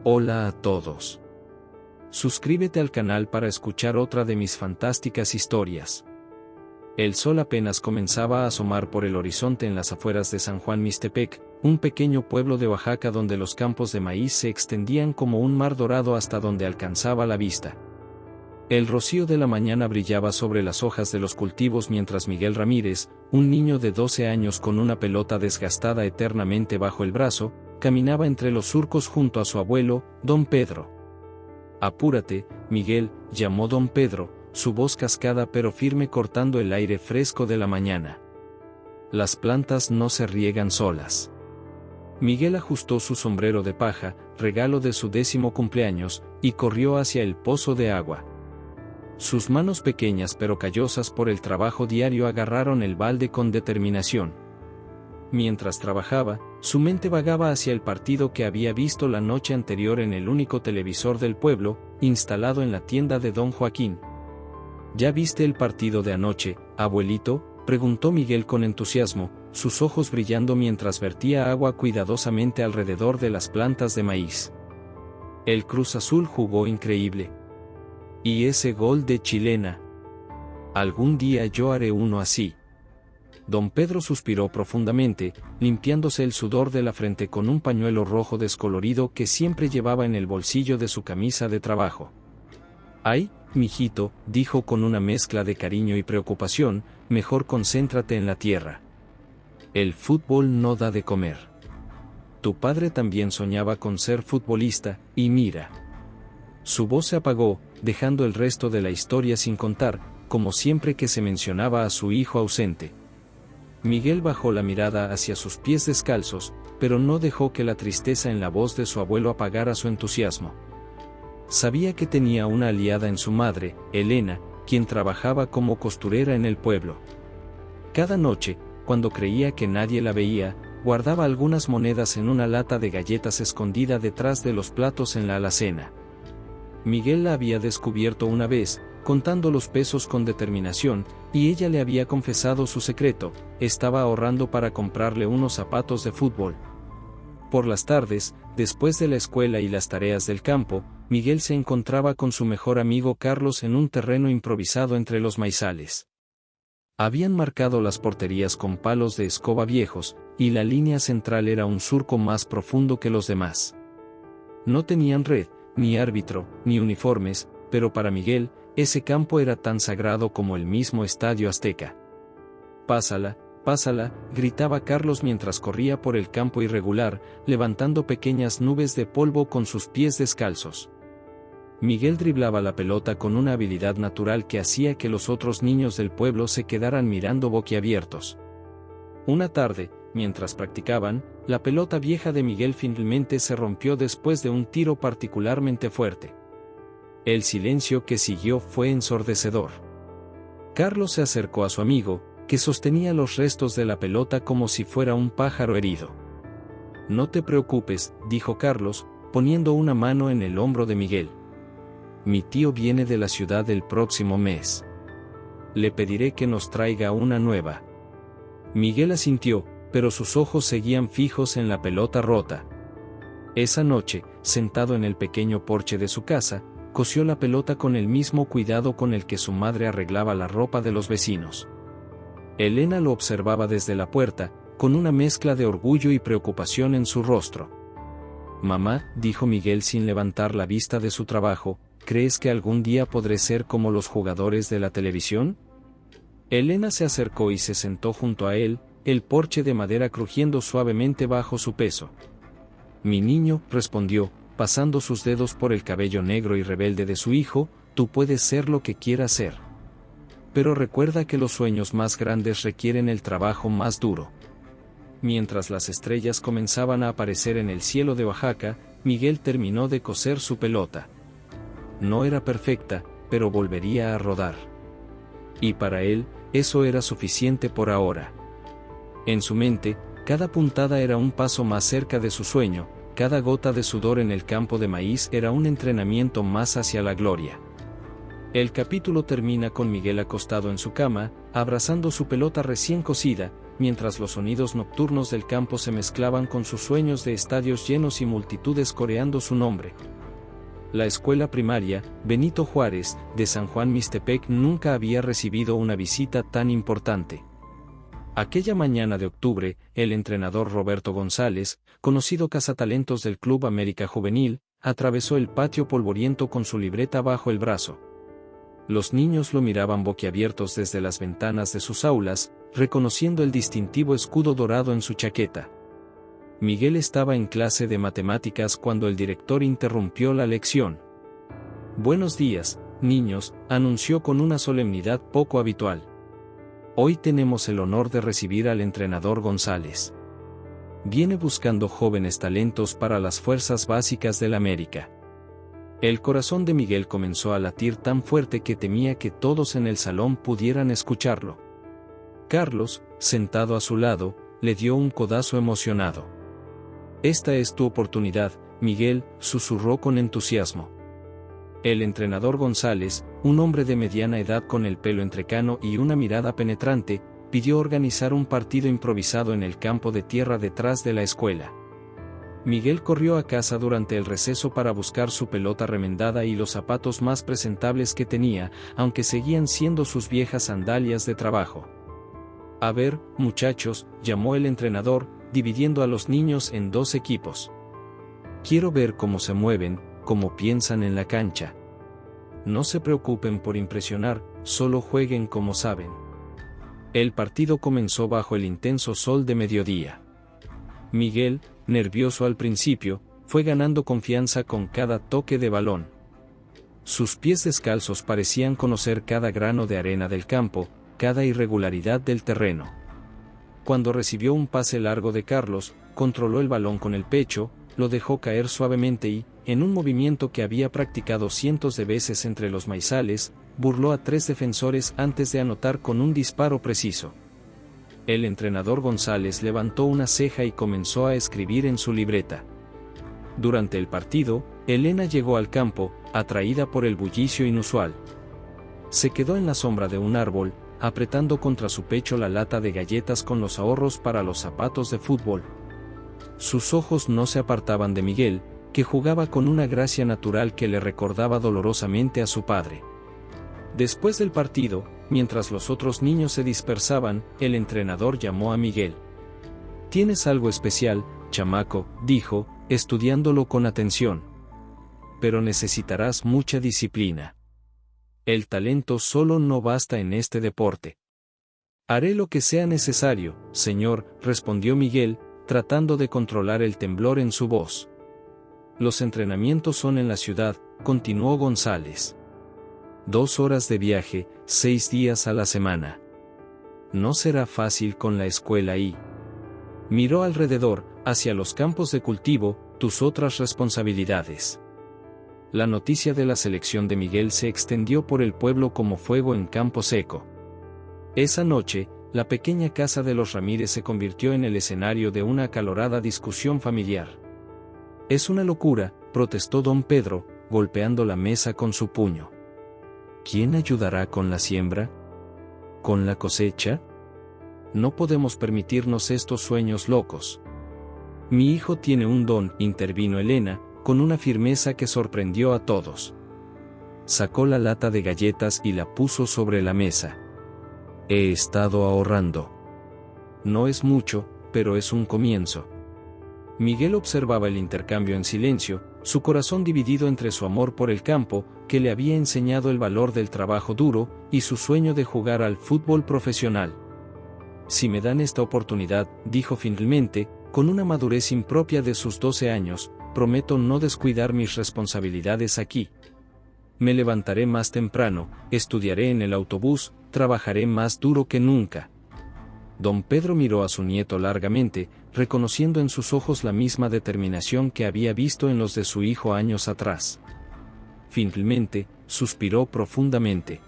Hola a todos. Suscríbete al canal para escuchar otra de mis fantásticas historias. El sol apenas comenzaba a asomar por el horizonte en las afueras de San Juan Mixtepec, un pequeño pueblo de Oaxaca donde los campos de maíz se extendían como un mar dorado hasta donde alcanzaba la vista. El rocío de la mañana brillaba sobre las hojas de los cultivos mientras Miguel Ramírez, un niño de 12 años con una pelota desgastada eternamente bajo el brazo, caminaba entre los surcos junto a su abuelo, don Pedro. «Apúrate, Miguel», llamó don Pedro, su voz cascada pero firme cortando el aire fresco de la mañana. «Las plantas no se riegan solas». Miguel ajustó su sombrero de paja, regalo de su 10º cumpleaños, y corrió hacia el pozo de agua. Sus manos pequeñas pero callosas por el trabajo diario agarraron el balde con determinación. Mientras trabajaba, su mente vagaba hacia el partido que había visto la noche anterior en el único televisor del pueblo, instalado en la tienda de don Joaquín. «¿Ya viste el partido de anoche, abuelito?», preguntó Miguel con entusiasmo, sus ojos brillando mientras vertía agua cuidadosamente alrededor de las plantas de maíz. «El Cruz Azul jugó increíble. Y ese gol de chilena. Algún día yo haré uno así». Don Pedro suspiró profundamente, limpiándose el sudor de la frente con un pañuelo rojo descolorido que siempre llevaba en el bolsillo de su camisa de trabajo. «Ay, mijito», dijo con una mezcla de cariño y preocupación, «mejor concéntrate en la tierra. El fútbol no da de comer. Tu padre también soñaba con ser futbolista, y mira». Su voz se apagó, dejando el resto de la historia sin contar, como siempre que se mencionaba a su hijo ausente. Miguel bajó la mirada hacia sus pies descalzos, pero no dejó que la tristeza en la voz de su abuelo apagara su entusiasmo. Sabía que tenía una aliada en su madre, Elena, quien trabajaba como costurera en el pueblo. Cada noche, cuando creía que nadie la veía, guardaba algunas monedas en una lata de galletas escondida detrás de los platos en la alacena. Miguel la había descubierto una vez, contando los pesos con determinación, y ella le había confesado su secreto: estaba ahorrando para comprarle unos zapatos de fútbol. Por las tardes, después de la escuela y las tareas del campo, Miguel se encontraba con su mejor amigo Carlos en un terreno improvisado entre los maizales. Habían marcado las porterías con palos de escoba viejos, y la línea central era un surco más profundo que los demás. No tenían red, ni árbitro, ni uniformes, pero para Miguel, ese campo era tan sagrado como el mismo Estadio Azteca. «Pásala, pásala», gritaba Carlos mientras corría por el campo irregular, levantando pequeñas nubes de polvo con sus pies descalzos. Miguel driblaba la pelota con una habilidad natural que hacía que los otros niños del pueblo se quedaran mirando boquiabiertos. Una tarde, mientras practicaban, la pelota vieja de Miguel finalmente se rompió después de un tiro particularmente fuerte. El silencio que siguió fue ensordecedor. Carlos se acercó a su amigo, que sostenía los restos de la pelota como si fuera un pájaro herido. «No te preocupes», dijo Carlos, poniendo una mano en el hombro de Miguel. «Mi tío viene de la ciudad el próximo mes. Le pediré que nos traiga una nueva». Miguel asintió, pero sus ojos seguían fijos en la pelota rota. Esa noche, sentado en el pequeño porche de su casa, cosió la pelota con el mismo cuidado con el que su madre arreglaba la ropa de los vecinos. Elena lo observaba desde la puerta, con una mezcla de orgullo y preocupación en su rostro. «Mamá», dijo Miguel sin levantar la vista de su trabajo, «¿crees que algún día podré ser como los jugadores de la televisión?». Elena se acercó y se sentó junto a él, el porche de madera crujiendo suavemente bajo su peso. «Mi niño», respondió, pasando sus dedos por el cabello negro y rebelde de su hijo, «tú puedes ser lo que quieras ser. Pero recuerda que los sueños más grandes requieren el trabajo más duro». Mientras las estrellas comenzaban a aparecer en el cielo de Oaxaca, Miguel terminó de coser su pelota. No era perfecta, pero volvería a rodar. Y para él, eso era suficiente por ahora. En su mente, cada puntada era un paso más cerca de su sueño, cada gota de sudor en el campo de maíz era un entrenamiento más hacia la gloria. El capítulo termina con Miguel acostado en su cama, abrazando su pelota recién cosida, mientras los sonidos nocturnos del campo se mezclaban con sus sueños de estadios llenos y multitudes coreando su nombre. La escuela primaria, Benito Juárez, de San Juan Mixtepec nunca había recibido una visita tan importante. Aquella mañana de octubre, el entrenador Roberto González, conocido cazatalentos del Club América Juvenil, atravesó el patio polvoriento con su libreta bajo el brazo. Los niños lo miraban boquiabiertos desde las ventanas de sus aulas, reconociendo el distintivo escudo dorado en su chaqueta. Miguel estaba en clase de matemáticas cuando el director interrumpió la lección. «Buenos días, niños», anunció con una solemnidad poco habitual. «Hoy tenemos el honor de recibir al entrenador González. Viene buscando jóvenes talentos para las fuerzas básicas del América». El corazón de Miguel comenzó a latir tan fuerte que temía que todos en el salón pudieran escucharlo. Carlos, sentado a su lado, le dio un codazo emocionado. «Esta es tu oportunidad, Miguel», susurró con entusiasmo. El entrenador González, un hombre de mediana edad con el pelo entrecano y una mirada penetrante, pidió organizar un partido improvisado en el campo de tierra detrás de la escuela. Miguel corrió a casa durante el receso para buscar su pelota remendada y los zapatos más presentables que tenía, aunque seguían siendo sus viejas sandalias de trabajo. «A ver, muchachos», llamó el entrenador, dividiendo a los niños en dos equipos. «Quiero ver cómo se mueven, cómo piensan en la cancha. No se preocupen por impresionar, solo jueguen como saben». El partido comenzó bajo el intenso sol de mediodía. Miguel, nervioso al principio, fue ganando confianza con cada toque de balón. Sus pies descalzos parecían conocer cada grano de arena del campo, cada irregularidad del terreno. Cuando recibió un pase largo de Carlos, controló el balón con el pecho, lo dejó caer suavemente y, en un movimiento que había practicado cientos de veces entre los maizales, burló a 3 defensores antes de anotar con un disparo preciso. El entrenador González levantó una ceja y comenzó a escribir en su libreta. Durante el partido, Elena llegó al campo, atraída por el bullicio inusual. Se quedó en la sombra de un árbol, apretando contra su pecho la lata de galletas con los ahorros para los zapatos de fútbol. Sus ojos no se apartaban de Miguel, que jugaba con una gracia natural que le recordaba dolorosamente a su padre. Después del partido, mientras los otros niños se dispersaban, el entrenador llamó a Miguel. «Tienes algo especial, chamaco», dijo, estudiándolo con atención. «Pero necesitarás mucha disciplina. El talento solo no basta en este deporte». «Haré lo que sea necesario, señor», respondió Miguel, tratando de controlar el temblor en su voz. «Los entrenamientos son en la ciudad», continuó González. 2 horas de viaje, 6 días a la semana. No será fácil con la escuela y... Miró alrededor, hacia los campos de cultivo, tus otras responsabilidades. La noticia de la selección de Miguel se extendió por el pueblo como fuego en campo seco. Esa noche, la pequeña casa de los Ramírez se convirtió en el escenario de una acalorada discusión familiar. «Es una locura», protestó don Pedro, golpeando la mesa con su puño. «¿Quién ayudará con la siembra? ¿Con la cosecha? No podemos permitirnos estos sueños locos». «Mi hijo tiene un don», intervino Elena, con una firmeza que sorprendió a todos. Sacó la lata de galletas y la puso sobre la mesa. «He estado ahorrando. No es mucho, pero es un comienzo». Miguel observaba el intercambio en silencio, su corazón dividido entre su amor por el campo, que le había enseñado el valor del trabajo duro, y su sueño de jugar al fútbol profesional. «Si me dan esta oportunidad», dijo finalmente, con una madurez impropia de sus 12 años, «prometo no descuidar mis responsabilidades aquí. Me levantaré más temprano, estudiaré en el autobús, trabajaré más duro que nunca». Don Pedro miró a su nieto largamente, reconociendo en sus ojos la misma determinación que había visto en los de su hijo años atrás. Finalmente, suspiró profundamente.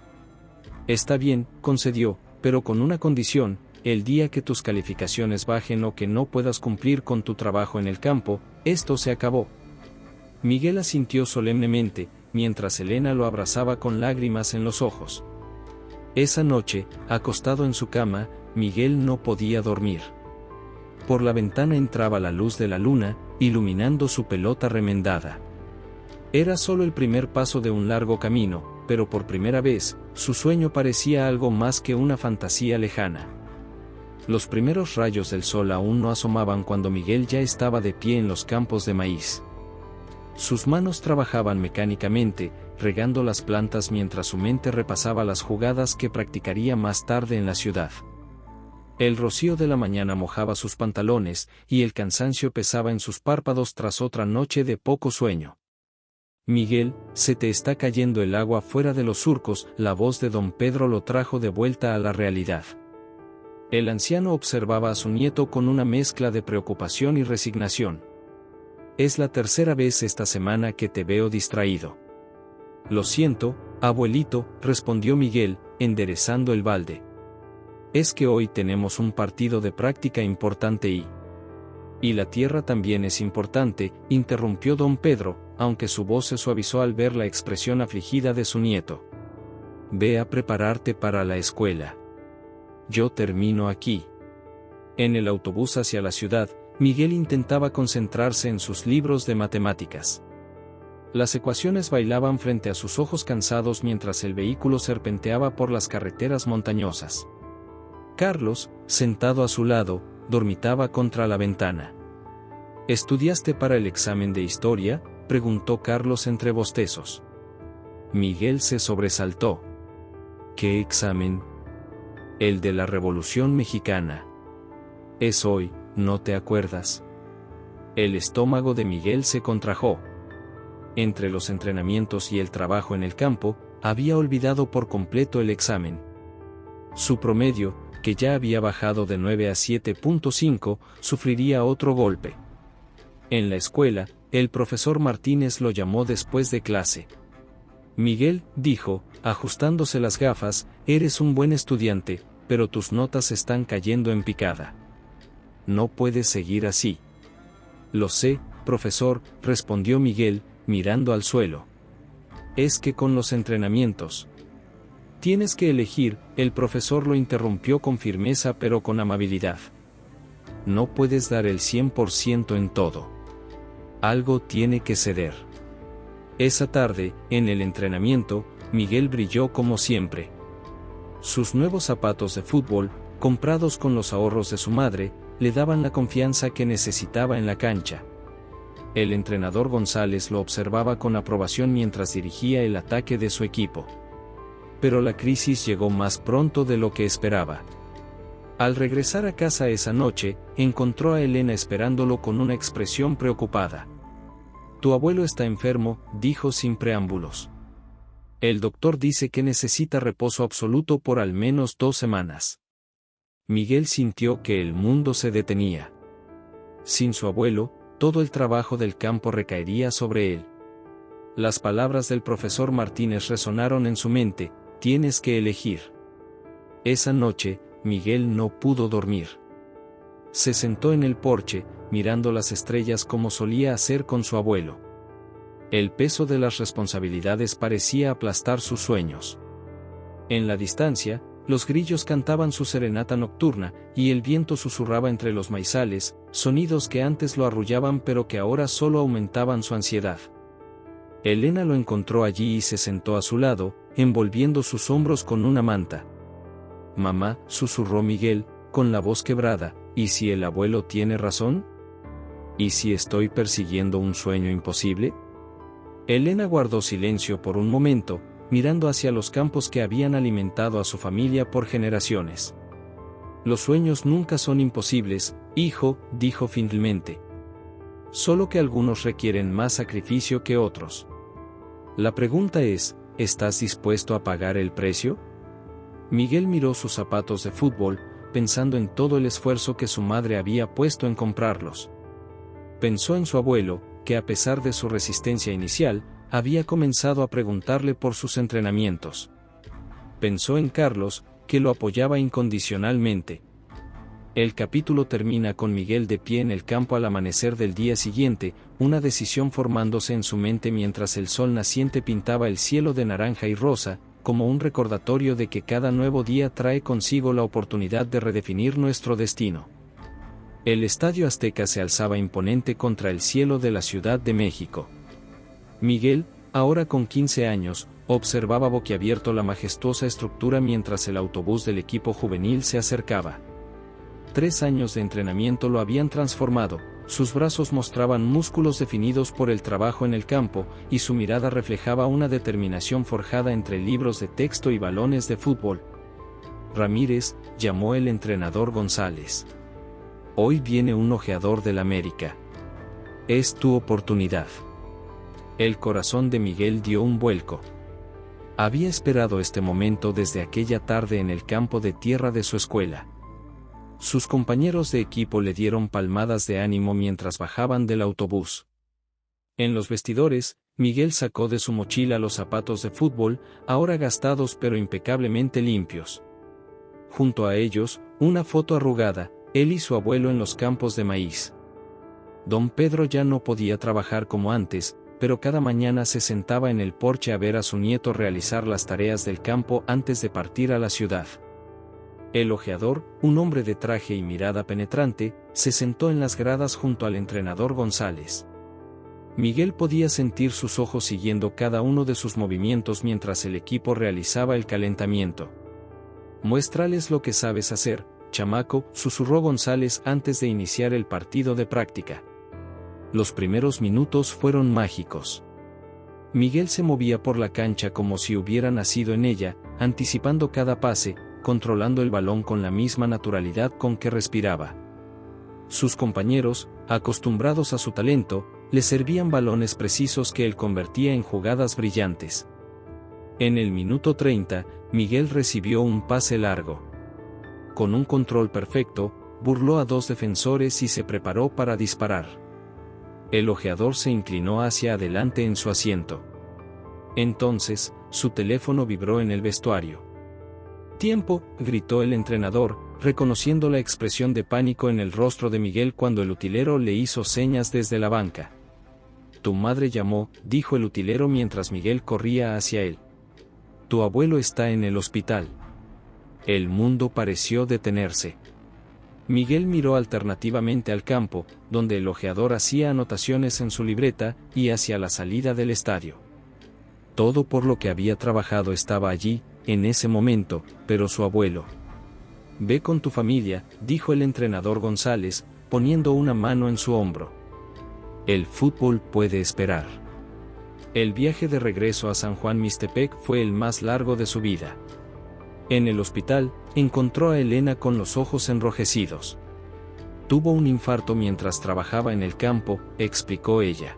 «Está bien», concedió, «pero con una condición: el día que tus calificaciones bajen o que no puedas cumplir con tu trabajo en el campo, esto se acabó». Miguel asintió solemnemente, mientras Elena lo abrazaba con lágrimas en los ojos. Esa noche, acostado en su cama, Miguel no podía dormir. Por la ventana entraba la luz de la luna, iluminando su pelota remendada. Era solo el primer paso de un largo camino, pero por primera vez, su sueño parecía algo más que una fantasía lejana. Los primeros rayos del sol aún no asomaban cuando Miguel ya estaba de pie en los campos de maíz. Sus manos trabajaban mecánicamente, regando las plantas mientras su mente repasaba las jugadas que practicaría más tarde en la ciudad. El rocío de la mañana mojaba sus pantalones, y el cansancio pesaba en sus párpados tras otra noche de poco sueño. Miguel, se te está cayendo el agua fuera de los surcos. La voz de don Pedro lo trajo de vuelta a la realidad. El anciano observaba a su nieto con una mezcla de preocupación y resignación. Es la tercera vez esta semana que te veo distraído. Lo siento, abuelito, respondió Miguel, enderezando el balde. Es que hoy tenemos un partido de práctica importante y la tierra también es importante, interrumpió don Pedro, aunque su voz se suavizó al ver la expresión afligida de su nieto. Ve a prepararte para la escuela. Yo termino aquí. En el autobús hacia la ciudad, Miguel intentaba concentrarse en sus libros de matemáticas. Las ecuaciones bailaban frente a sus ojos cansados mientras el vehículo serpenteaba por las carreteras montañosas. Carlos, sentado a su lado, dormitaba contra la ventana. ¿Estudiaste para el examen de historia?, preguntó Carlos entre bostezos. Miguel se sobresaltó. ¿Qué examen? El de la Revolución Mexicana. Es hoy, ¿no te acuerdas? El estómago de Miguel se contrajo. Entre los entrenamientos y el trabajo en el campo, había olvidado por completo el examen. Su promedio, que ya había bajado de 9 a 7.5, sufriría otro golpe. En la escuela, el profesor Martínez lo llamó después de clase. Miguel, dijo, ajustándose las gafas, eres un buen estudiante, pero tus notas están cayendo en picada. No puedes seguir así. Lo sé, profesor, respondió Miguel, mirando al suelo. Es que con los entrenamientos. Tienes que elegir, el profesor lo interrumpió con firmeza pero con amabilidad. No puedes dar el 100% en todo. Algo tiene que ceder. Esa tarde, en el entrenamiento, Miguel brilló como siempre. Sus nuevos zapatos de fútbol, comprados con los ahorros de su madre, le daban la confianza que necesitaba en la cancha. El entrenador González lo observaba con aprobación mientras dirigía el ataque de su equipo. Pero la crisis llegó más pronto de lo que esperaba. Al regresar a casa esa noche, encontró a Elena esperándolo con una expresión preocupada. Tu abuelo está enfermo, dijo sin preámbulos. El doctor dice que necesita reposo absoluto por al menos 2 semanas. Miguel sintió que el mundo se detenía. Sin su abuelo, todo el trabajo del campo recaería sobre él. Las palabras del profesor Martínez resonaron en su mente, tienes que elegir. Esa noche, Miguel no pudo dormir. Se sentó en el porche, mirando las estrellas como solía hacer con su abuelo. El peso de las responsabilidades parecía aplastar sus sueños. En la distancia, los grillos cantaban su serenata nocturna, y el viento susurraba entre los maizales, sonidos que antes lo arrullaban pero que ahora solo aumentaban su ansiedad. Elena lo encontró allí y se sentó a su lado, envolviendo sus hombros con una manta. Mamá, susurró Miguel, con la voz quebrada, ¿y si el abuelo tiene razón? ¿Y si estoy persiguiendo un sueño imposible? Elena guardó silencio por un momento, mirando hacia los campos que habían alimentado a su familia por generaciones. Los sueños nunca son imposibles, hijo, dijo finalmente. Solo que algunos requieren más sacrificio que otros. La pregunta es, ¿estás dispuesto a pagar el precio? Miguel miró sus zapatos de fútbol, pensando en todo el esfuerzo que su madre había puesto en comprarlos. Pensó en su abuelo, que a pesar de su resistencia inicial, había comenzado a preguntarle por sus entrenamientos. Pensó en Carlos, que lo apoyaba incondicionalmente. El capítulo termina con Miguel de pie en el campo al amanecer del día siguiente, una decisión formándose en su mente mientras el sol naciente pintaba el cielo de naranja y rosa, como un recordatorio de que cada nuevo día trae consigo la oportunidad de redefinir nuestro destino. El Estadio Azteca se alzaba imponente contra el cielo de la Ciudad de México. Miguel, ahora con 15 años, observaba boquiabierto la majestuosa estructura mientras el autobús del equipo juvenil se acercaba. 3 años de entrenamiento lo habían transformado, sus brazos mostraban músculos definidos por el trabajo en el campo, y su mirada reflejaba una determinación forjada entre libros de texto y balones de fútbol. Ramírez, llamó el entrenador González. Hoy viene un ojeador del América. Es tu oportunidad. El corazón de Miguel dio un vuelco. Había esperado este momento desde aquella tarde en el campo de tierra de su escuela. Sus compañeros de equipo le dieron palmadas de ánimo mientras bajaban del autobús. En los vestidores, Miguel sacó de su mochila los zapatos de fútbol, ahora gastados pero impecablemente limpios. Junto a ellos, una foto arrugada, él y su abuelo en los campos de maíz. Don Pedro ya no podía trabajar como antes, pero cada mañana se sentaba en el porche a ver a su nieto realizar las tareas del campo antes de partir a la ciudad. El ojeador, un hombre de traje y mirada penetrante, se sentó en las gradas junto al entrenador González. Miguel podía sentir sus ojos siguiendo cada uno de sus movimientos mientras el equipo realizaba el calentamiento. «Muéstrales lo que sabes hacer, chamaco», susurró González antes de iniciar el partido de práctica. Los primeros minutos fueron mágicos. Miguel se movía por la cancha como si hubiera nacido en ella, anticipando cada pase, controlando el balón con la misma naturalidad con que respiraba. Sus compañeros, acostumbrados a su talento, le servían balones precisos que él convertía en jugadas brillantes. En el minuto 30, Miguel recibió un pase largo. Con un control perfecto, burló a 2 defensores y se preparó para disparar. El ojeador se inclinó hacia adelante en su asiento. Entonces, su teléfono vibró en el vestuario. «Tiempo», gritó el entrenador, reconociendo la expresión de pánico en el rostro de Miguel cuando el utilero le hizo señas desde la banca. «Tu madre llamó», dijo el utilero mientras Miguel corría hacia él. «Tu abuelo está en el hospital». El mundo pareció detenerse. Miguel miró alternativamente al campo, donde el ojeador hacía anotaciones en su libreta, y hacia la salida del estadio. Todo por lo que había trabajado estaba allí, en ese momento, pero su abuelo. «Ve con tu familia», dijo el entrenador González, poniendo una mano en su hombro. El fútbol puede esperar. El viaje de regreso a San Juan Mixtepec fue el más largo de su vida. En el hospital, encontró a Elena con los ojos enrojecidos. «Tuvo un infarto mientras trabajaba en el campo», explicó ella.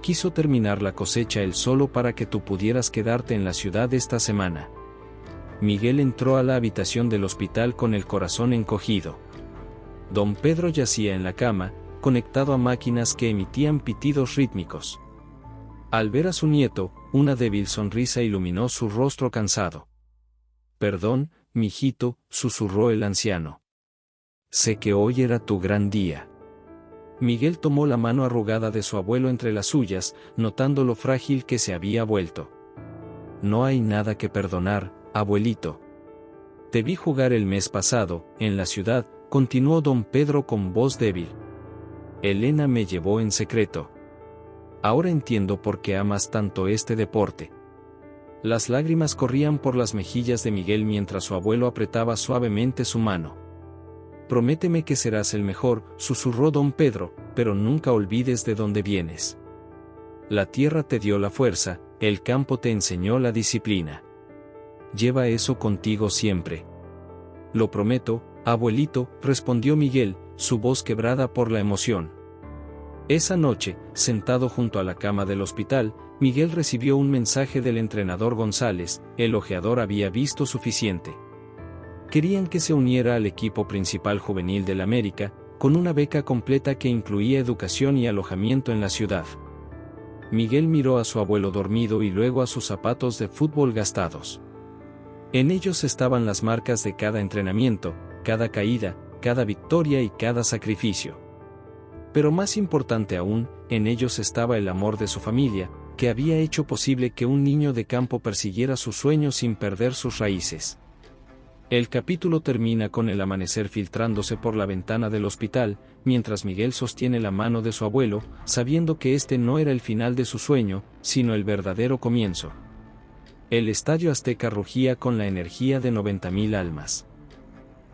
«Quiso terminar la cosecha él solo para que tú pudieras quedarte en la ciudad esta semana». Miguel entró a la habitación del hospital con el corazón encogido. Don Pedro yacía en la cama, conectado a máquinas que emitían pitidos rítmicos. Al ver a su nieto, una débil sonrisa iluminó su rostro cansado. «Perdón, mijito», susurró el anciano. «Sé que hoy era tu gran día». Miguel tomó la mano arrugada de su abuelo entre las suyas, notando lo frágil que se había vuelto. «No hay nada que perdonar, abuelito. Te vi jugar el mes pasado, en la ciudad», continuó don Pedro con voz débil. «Elena me llevó en secreto. Ahora entiendo por qué amas tanto este deporte». Las lágrimas corrían por las mejillas de Miguel mientras su abuelo apretaba suavemente su mano. «Prométeme que serás el mejor», susurró don Pedro, «pero nunca olvides de dónde vienes. La tierra te dio la fuerza, el campo te enseñó la disciplina. Lleva eso contigo siempre». «Lo prometo, abuelito», respondió Miguel, su voz quebrada por la emoción. Esa noche, sentado junto a la cama del hospital, Miguel recibió un mensaje del entrenador González. El ojeador había visto suficiente. Querían que se uniera al equipo principal juvenil del América, con una beca completa que incluía educación y alojamiento en la ciudad. Miguel miró a su abuelo dormido y luego a sus zapatos de fútbol gastados. En ellos estaban las marcas de cada entrenamiento, cada caída, cada victoria y cada sacrificio. Pero más importante aún, en ellos estaba el amor de su familia, que había hecho posible que un niño de campo persiguiera sus sueños sin perder sus raíces. El capítulo termina con el amanecer filtrándose por la ventana del hospital, mientras Miguel sostiene la mano de su abuelo, sabiendo que este no era el final de su sueño, sino el verdadero comienzo. El Estadio Azteca rugía con la energía de 90.000 almas.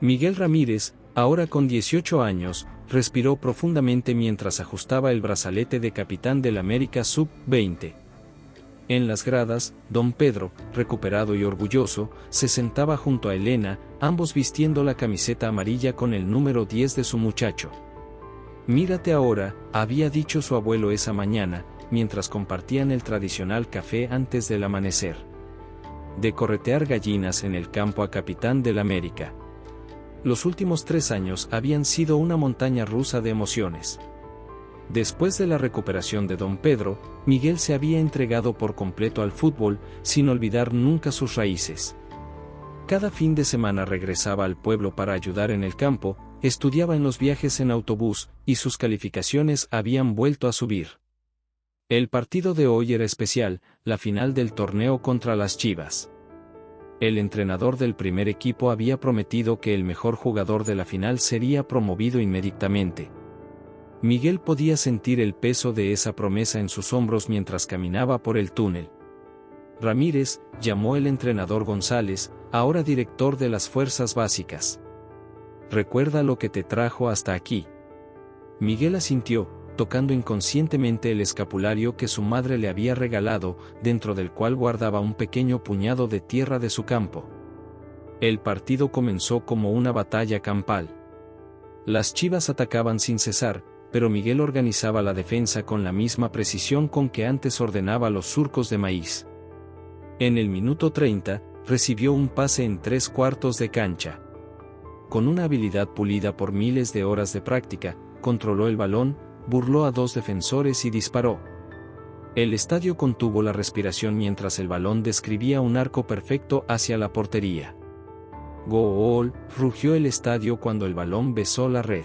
Miguel Ramírez, ahora con 18 años, respiró profundamente mientras ajustaba el brazalete de capitán del América Sub-20. En las gradas, don Pedro, recuperado y orgulloso, se sentaba junto a Elena, ambos vistiendo la camiseta amarilla con el número 10 de su muchacho. «Mírate ahora», había dicho su abuelo esa mañana, mientras compartían el tradicional café antes del amanecer. De corretear gallinas en el campo a capitán del América. Los últimos 3 años habían sido una montaña rusa de emociones. Después de la recuperación de don Pedro, Miguel se había entregado por completo al fútbol, sin olvidar nunca sus raíces. Cada fin de semana regresaba al pueblo para ayudar en el campo, estudiaba en los viajes en autobús, y sus calificaciones habían vuelto a subir. El partido de hoy era especial, la final del torneo contra las Chivas. El entrenador del primer equipo había prometido que el mejor jugador de la final sería promovido inmediatamente. Miguel podía sentir el peso de esa promesa en sus hombros mientras caminaba por el túnel. Ramírez, llamó el entrenador González, ahora director de las fuerzas básicas. «¿Recuerda lo que te trajo hasta aquí?» Miguel asintió, tocando inconscientemente el escapulario que su madre le había regalado, dentro del cual guardaba un pequeño puñado de tierra de su campo. El partido comenzó como una batalla campal. Las Chivas atacaban sin cesar, pero Miguel organizaba la defensa con la misma precisión con que antes ordenaba los surcos de maíz. En el minuto 30, recibió un pase en 3/4 de cancha. Con una habilidad pulida por miles de horas de práctica, controló el balón, burló a 2 defensores y disparó. El estadio contuvo la respiración mientras el balón describía un arco perfecto hacia la portería. ¡Gol!, rugió el estadio cuando el balón besó la red.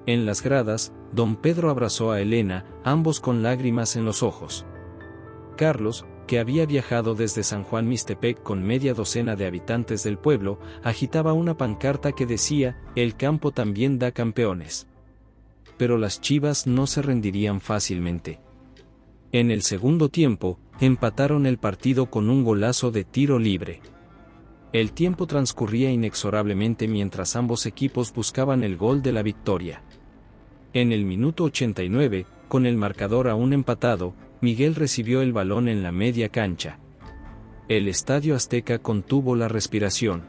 En las gradas, don Pedro abrazó a Elena, ambos con lágrimas en los ojos. Carlos, que había viajado desde San Juan Mixtepec con media docena de habitantes del pueblo, agitaba una pancarta que decía: «El campo también da campeones». Pero las Chivas no se rendirían fácilmente. En el segundo tiempo, empataron el partido con un golazo de tiro libre. El tiempo transcurría inexorablemente mientras ambos equipos buscaban el gol de la victoria. En el minuto 89, con el marcador aún empatado, Miguel recibió el balón en la media cancha. El Estadio Azteca contuvo la respiración.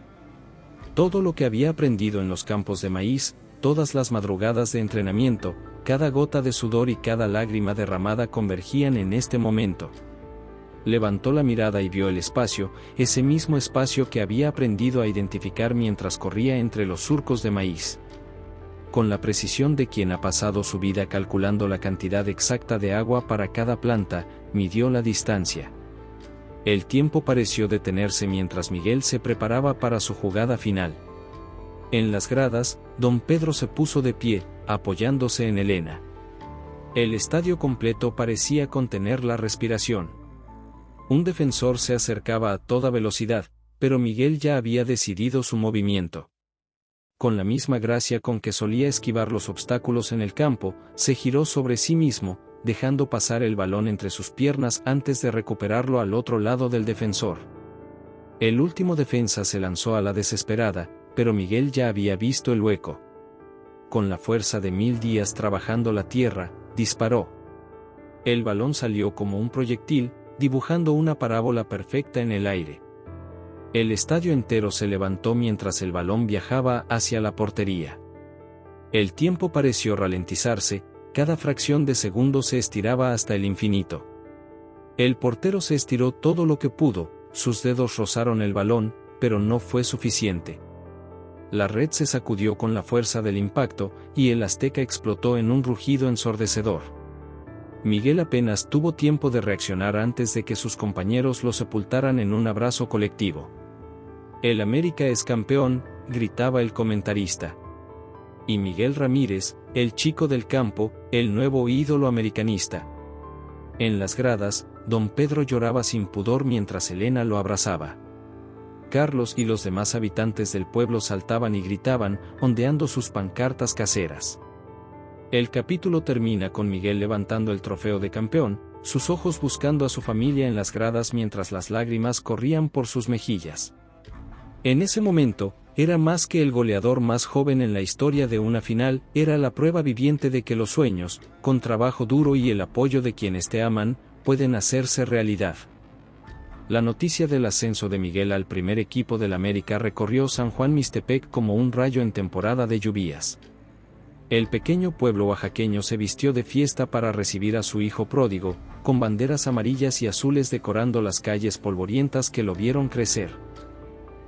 Todo lo que había aprendido en los campos de maíz, todas las madrugadas de entrenamiento, cada gota de sudor y cada lágrima derramada convergían en este momento. Levantó la mirada y vio el espacio, ese mismo espacio que había aprendido a identificar mientras corría entre los surcos de maíz. Con la precisión de quien ha pasado su vida calculando la cantidad exacta de agua para cada planta, midió la distancia. El tiempo pareció detenerse mientras Miguel se preparaba para su jugada final. En las gradas, don Pedro se puso de pie, apoyándose en Elena. El estadio completo parecía contener la respiración. Un defensor se acercaba a toda velocidad, pero Miguel ya había decidido su movimiento. Con la misma gracia con que solía esquivar los obstáculos en el campo, se giró sobre sí mismo, dejando pasar el balón entre sus piernas antes de recuperarlo al otro lado del defensor. El último defensa se lanzó a la desesperada, pero Miguel ya había visto el hueco. Con la fuerza de 1000 días trabajando la tierra, disparó. El balón salió como un proyectil, dibujando una parábola perfecta en el aire. El estadio entero se levantó mientras el balón viajaba hacia la portería. El tiempo pareció ralentizarse, cada fracción de segundo se estiraba hasta el infinito. El portero se estiró todo lo que pudo, sus dedos rozaron el balón, pero no fue suficiente. La red se sacudió con la fuerza del impacto, y el Azteca explotó en un rugido ensordecedor. Miguel apenas tuvo tiempo de reaccionar antes de que sus compañeros lo sepultaran en un abrazo colectivo. «El América es campeón», gritaba el comentarista. Y Miguel Ramírez, el chico del campo, el nuevo ídolo americanista. En las gradas, don Pedro lloraba sin pudor mientras Elena lo abrazaba. Carlos y los demás habitantes del pueblo saltaban y gritaban, ondeando sus pancartas caseras. El capítulo termina con Miguel levantando el trofeo de campeón, sus ojos buscando a su familia en las gradas mientras las lágrimas corrían por sus mejillas. En ese momento, era más que el goleador más joven en la historia de una final, era la prueba viviente de que los sueños, con trabajo duro y el apoyo de quienes te aman, pueden hacerse realidad. La noticia del ascenso de Miguel al primer equipo del América recorrió San Juan Mixtepec como un rayo en temporada de lluvias. El pequeño pueblo oaxaqueño se vistió de fiesta para recibir a su hijo pródigo, con banderas amarillas y azules decorando las calles polvorientas que lo vieron crecer.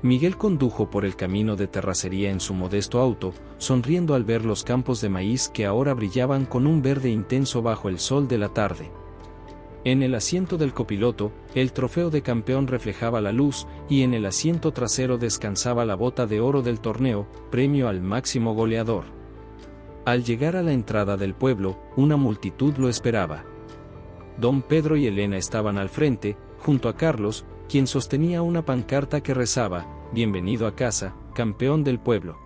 Miguel condujo por el camino de terracería en su modesto auto, sonriendo al ver los campos de maíz que ahora brillaban con un verde intenso bajo el sol de la tarde. En el asiento del copiloto, el trofeo de campeón reflejaba la luz, y en el asiento trasero descansaba la bota de oro del torneo, premio al máximo goleador. Al llegar a la entrada del pueblo, una multitud lo esperaba. Don Pedro y Elena estaban al frente, junto a Carlos, quien sostenía una pancarta que rezaba, «Bienvenido a casa, campeón del pueblo».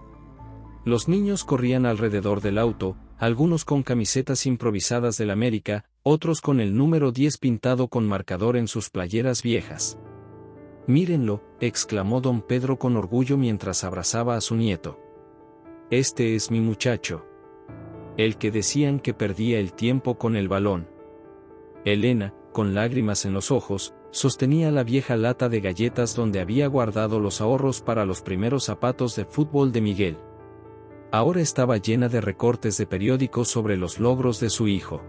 Los niños corrían alrededor del auto, algunos con camisetas improvisadas del América, otros con el número 10 pintado con marcador en sus playeras viejas. «Mírenlo», exclamó don Pedro con orgullo mientras abrazaba a su nieto. «Este es mi muchacho. El que decían que perdía el tiempo con el balón». Elena, con lágrimas en los ojos, sostenía la vieja lata de galletas donde había guardado los ahorros para los primeros zapatos de fútbol de Miguel. Ahora estaba llena de recortes de periódicos sobre los logros de su hijo.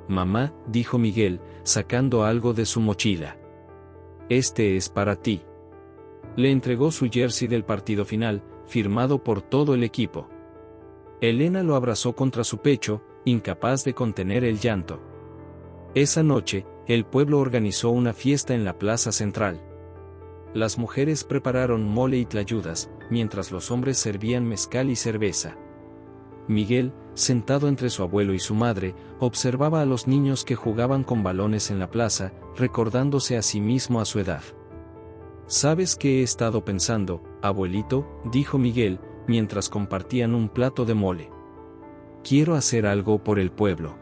«Mamá», dijo Miguel, sacando algo de su mochila. «Este es para ti». Le entregó su jersey del partido final, firmado por todo el equipo. Elena lo abrazó contra su pecho, incapaz de contener el llanto. Esa noche, el pueblo organizó una fiesta en la plaza central. Las mujeres prepararon mole y tlayudas, mientras los hombres servían mezcal y cerveza. Miguel, sentado entre su abuelo y su madre, observaba a los niños que jugaban con balones en la plaza, recordándose a sí mismo a su edad. «¿Sabes qué he estado pensando, abuelito?», dijo Miguel, mientras compartían un plato de mole. «Quiero hacer algo por el pueblo».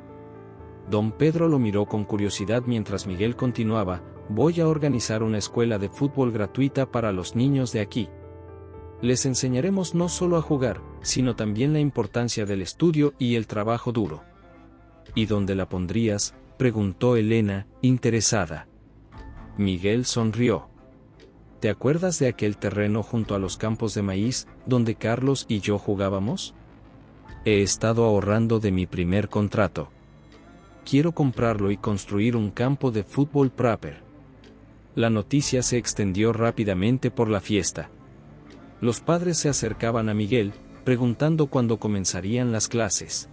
Don Pedro lo miró con curiosidad mientras Miguel continuaba, «Voy a organizar una escuela de fútbol gratuita para los niños de aquí. Les enseñaremos no solo a jugar, sino también la importancia del estudio y el trabajo duro». «¿Y dónde la pondrías?», preguntó Elena, interesada. Miguel sonrió. «¿Te acuerdas de aquel terreno junto a los campos de maíz, donde Carlos y yo jugábamos? He estado ahorrando de mi primer contrato. Quiero comprarlo y construir un campo de fútbol proper». La noticia se extendió rápidamente por la fiesta. Los padres se acercaban a Miguel, preguntando cuándo comenzarían las clases.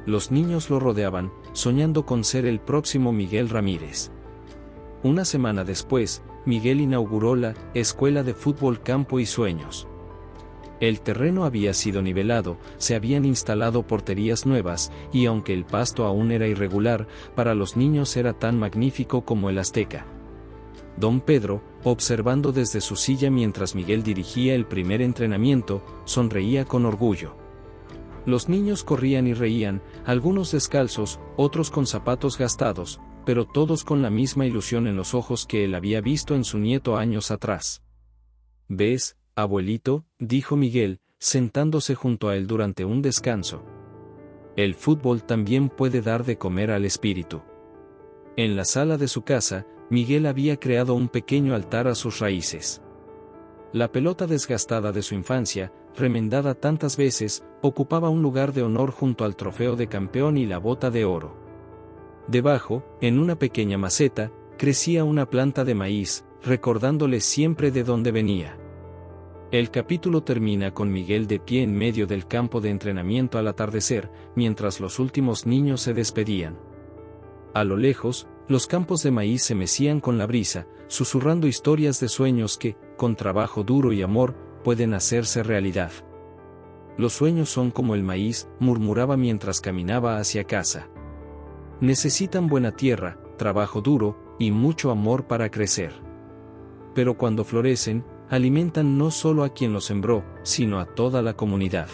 Los niños lo rodeaban, soñando con ser el próximo Miguel Ramírez. Una semana después, Miguel inauguró la Escuela de Fútbol Campo y Sueños. El terreno había sido nivelado, se habían instalado porterías nuevas, y aunque el pasto aún era irregular, para los niños era tan magnífico como el Azteca. Don Pedro, observando desde su silla mientras Miguel dirigía el primer entrenamiento, sonreía con orgullo. Los niños corrían y reían, algunos descalzos, otros con zapatos gastados, pero todos con la misma ilusión en los ojos que él había visto en su nieto años atrás. «¿Ves, abuelito?», dijo Miguel, sentándose junto a él durante un descanso. «El fútbol también puede dar de comer al espíritu». En la sala de su casa, Miguel había creado un pequeño altar a sus raíces. La pelota desgastada de su infancia, remendada tantas veces, ocupaba un lugar de honor junto al trofeo de campeón y la bota de oro. Debajo, en una pequeña maceta, crecía una planta de maíz, recordándole siempre de dónde venía. El capítulo termina con Miguel de pie en medio del campo de entrenamiento al atardecer, mientras los últimos niños se despedían. A lo lejos, los campos de maíz se mecían con la brisa, susurrando historias de sueños que, con trabajo duro y amor, pueden hacerse realidad. «Los sueños son como el maíz», murmuraba mientras caminaba hacia casa. Necesitan buena tierra, trabajo duro, y mucho amor para crecer. Pero cuando florecen, alimentan no solo a quien los sembró, sino a toda la comunidad.